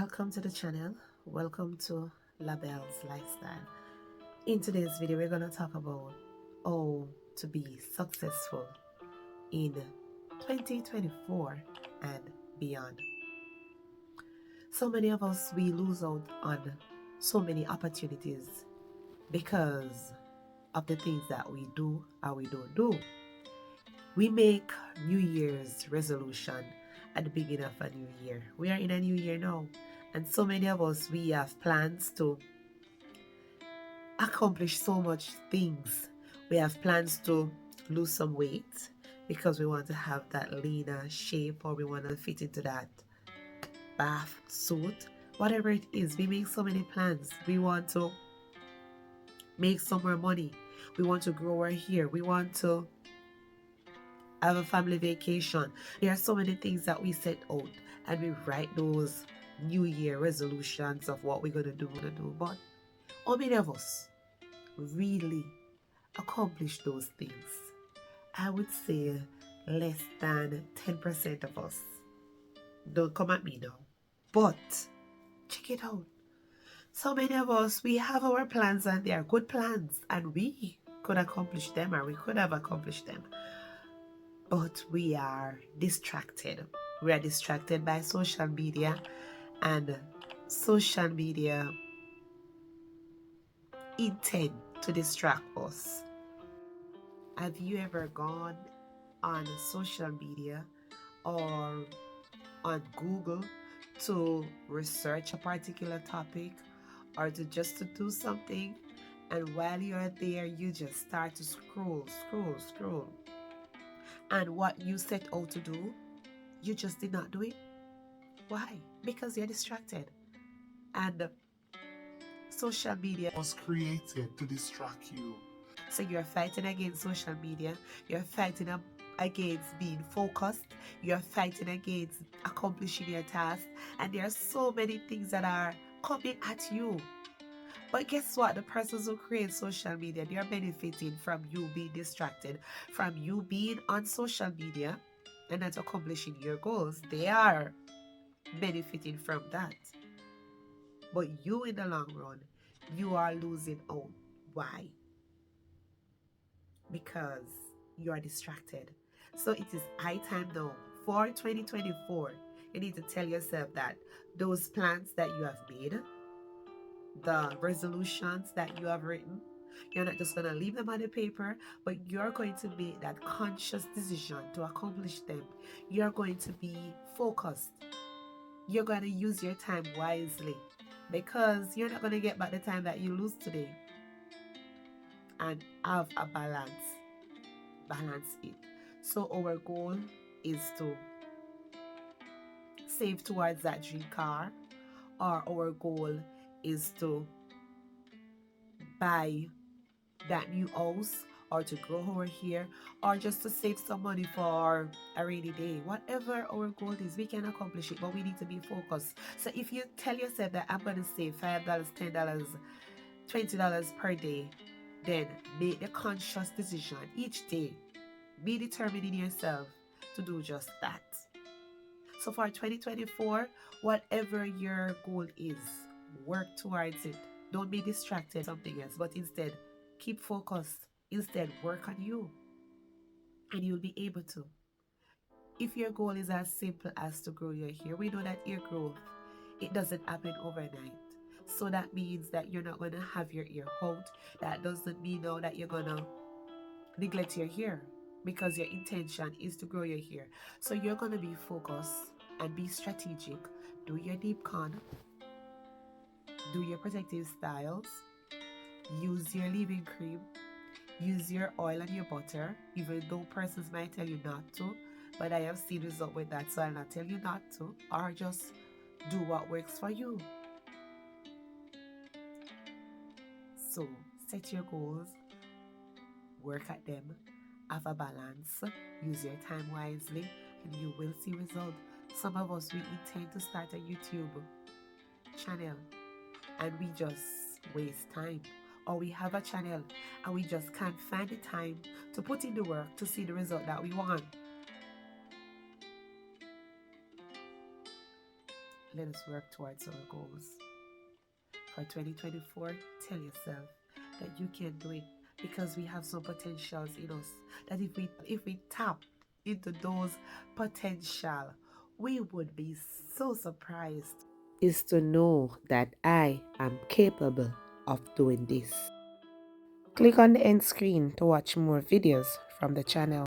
Welcome to the channel. Welcome to Labelle's Lifestyle. In today's video, we're going to talk about how to be successful in 2024 and beyond. So many of us, we lose out on so many opportunities because of the things that we do or we don't do. We make New Year's resolution at the beginning of a new year. We are in a new year now, and so many of us, we have plans to accomplish so much things. We have plans to lose some weight because we want to have that leaner shape, or we want to fit into that bath suit. Whatever it is, we make so many plans. We want to make some more money. We want to grow our hair. We want to have a family vacation. There are so many things that we set out and we write those New Year resolutions of what we're going to do. But how many of us really accomplish those things? I would say less than 10% of us. Don't come at me now. But check it out. So many of us, we have our plans and they are good plans and we could accomplish them, or we could have accomplished them. But we are distracted. We are distracted by social media, and social media intend to distract us. Have you ever gone on social media or on Google to research a particular topic, or to just to do something, and while you're there you just start to scroll, and what you set out to do, you just did not do it? Why? Because you're distracted. And social media was created to distract you. So you're fighting against social media, you're fighting against being focused, you're fighting against accomplishing your task, and there are so many things that are coming at you. But guess what? The persons who create social media, they are benefiting from you being distracted, from you being on social media and not accomplishing your goals. They are benefiting from that. But you, in the long run, you are losing out. Why? Because you are distracted. So it is high time now for 2024. You need to tell yourself that those plans that you have made, the resolutions that you have written, you're not just going to leave them on the paper, but you're going to make that conscious decision to accomplish them. You're going to be focused. You're going to use your time wisely, because you're not going to get back the time that you lose today. And have a balance. Balance it. So our goal is to save towards that dream car, or our goal is to buy that new house, or to grow our hair, or just to save some money for a rainy day. Whatever our goal is, we can accomplish it, but we need to be focused. So if you tell yourself that I'm going to save $5, $10, $20 per day, then make the conscious decision each day. Be determined in yourself to do just that. So for 2024, whatever your goal is, work towards it. Don't be distracted by something else, but instead keep focused. Instead, work on you, and you'll be able to. If your goal is as simple as to grow your hair, we know that hair growth, it doesn't happen overnight. So that means that you're not going to have your hair out. That doesn't mean now that you're going to neglect your hair, because your intention is to grow your hair. So you're going to be focused and be strategic. Do your deep con, do your protective styles, use your leave-in cream, use your oil and your butter, even though persons might tell you not to, but I have seen results with that, so I'll not tell you not to. Or just do what works for you. So set your goals, work at them, have a balance, use your time wisely, and you will see results. Some of us, we intend to start a YouTube channel and we just waste time. Or we have a channel and we just can't find the time to put in the work to see the result that we want. let us work towards our goals. For 2024, tell yourself that you can do it because we have some potentials in us. That if we tap into those potential, we would be so surprised. Is to know that I am capable of doing this. Click on the end screen to watch more videos from the channel.